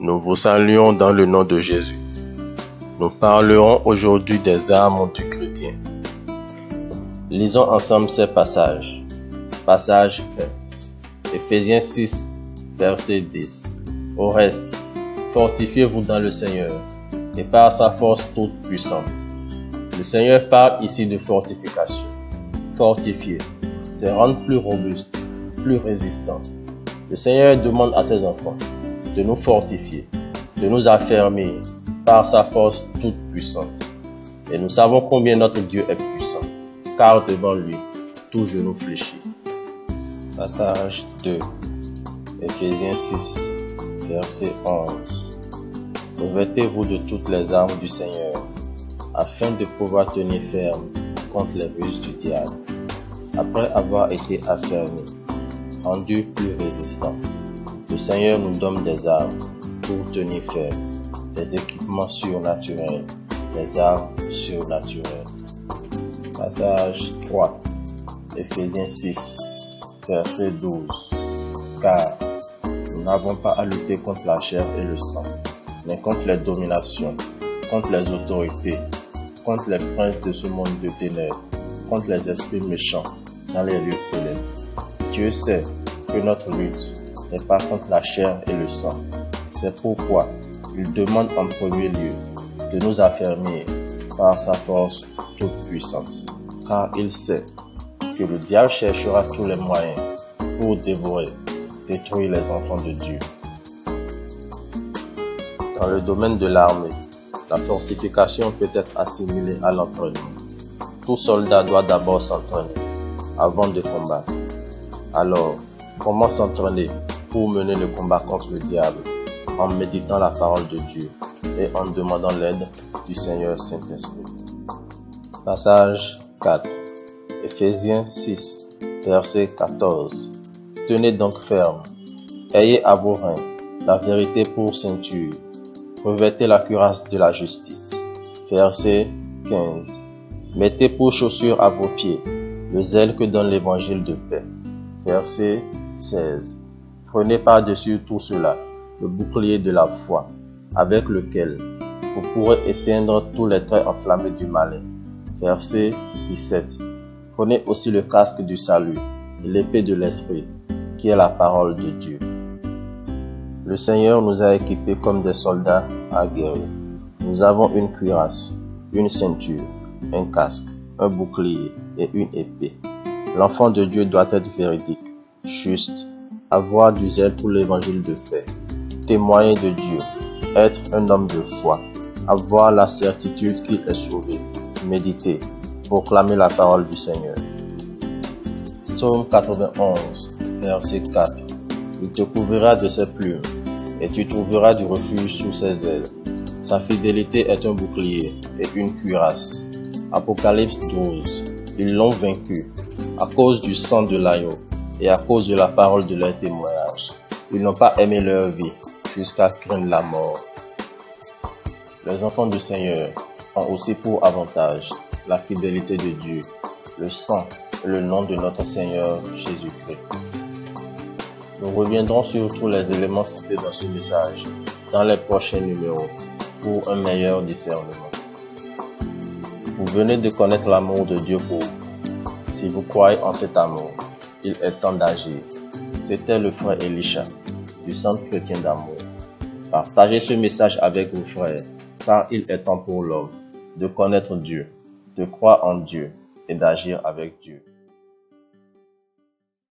Nous vous saluons dans le nom de Jésus. Nous parlerons aujourd'hui des armes du chrétien. Lisons ensemble ces passages. Passage 1. Éphésiens 6, verset 10. Au reste, fortifiez-vous dans le Seigneur et par sa force toute puissante. Le Seigneur parle ici de fortification. Fortifier, c'est rendre plus robuste, plus résistant. Le Seigneur demande à ses enfants de nous fortifier, de nous affermir par sa force toute puissante. Et nous savons combien notre Dieu est puissant, car devant lui, tout genou fléchit. Passage 2. Éphésiens 6, verset 11. Revêtez-vous de toutes les armes du Seigneur, afin de pouvoir tenir ferme contre les ruses du diable. Après avoir été affermis, rendus plus résistants, le Seigneur nous donne des armes pour tenir ferme, des équipements surnaturels, des armes surnaturelles. Passage 3. Éphésiens 6, verset 12. Car nous n'avons pas à lutter contre la chair et le sang, mais contre les dominations, contre les autorités, contre les princes de ce monde de ténèbres, contre les esprits méchants dans les lieux célestes. Dieu sait que notre lutte n'est pas contre la chair et le sang. C'est pourquoi il demande en premier lieu de nous affermir par sa force toute puissante. Car il sait que le diable cherchera tous les moyens pour dévorer, détruire les enfants de Dieu. Dans le domaine de l'armée, la fortification peut être assimilée à l'entraînement. Tout soldat doit d'abord s'entraîner avant de combattre. Alors, comment s'entraîner pour mener le combat contre le diable? En méditant la parole de Dieu et en demandant l'aide du Seigneur Saint-Esprit. Passage 4. Éphésiens 6, verset 14. Tenez donc ferme, ayez à vos reins la vérité pour ceinture, revêtez la cuirasse de la justice. Verset 15. Mettez pour chaussure à vos pieds le zèle que donne l'évangile de paix. Verset 16. Prenez par-dessus tout cela le bouclier de la foi, avec lequel vous pourrez éteindre tous les traits enflammés du malin. Verset 17. Prenez aussi le casque du salut et l'épée de l'esprit, qui est la parole de Dieu. Le Seigneur nous a équipés comme des soldats aguerris. Nous avons une cuirasse, une ceinture, un casque, un bouclier et une épée. L'enfant de Dieu doit être véridique, juste, avoir du zèle pour l'évangile de paix, témoigner de Dieu, être un homme de foi, avoir la certitude qu'il est sauvé, méditer, proclamer la parole du Seigneur. Psaume 91, verset 4. Il te couvrira de ses plumes, et tu trouveras du refuge sous ses ailes. Sa fidélité est un bouclier et une cuirasse. Apocalypse 12. Ils l'ont vaincu à cause du sang de l'agneau et à cause de la parole de leur témoignage. Ils n'ont pas aimé leur vie jusqu'à craindre la mort. Les enfants du Seigneur ont aussi pour avantage la fidélité de Dieu, le sang et le nom de notre Seigneur Jésus-Christ. Nous reviendrons sur tous les éléments cités dans ce message dans les prochains numéros pour un meilleur discernement. Vous venez de connaître l'amour de Dieu pour vous. Si vous croyez en cet amour, il est temps d'agir. C'était le frère Elisha du Centre chrétien d'amour. Partagez ce message avec vos frères, car il est temps pour l'homme de connaître Dieu, de croire en Dieu et d'agir avec Dieu.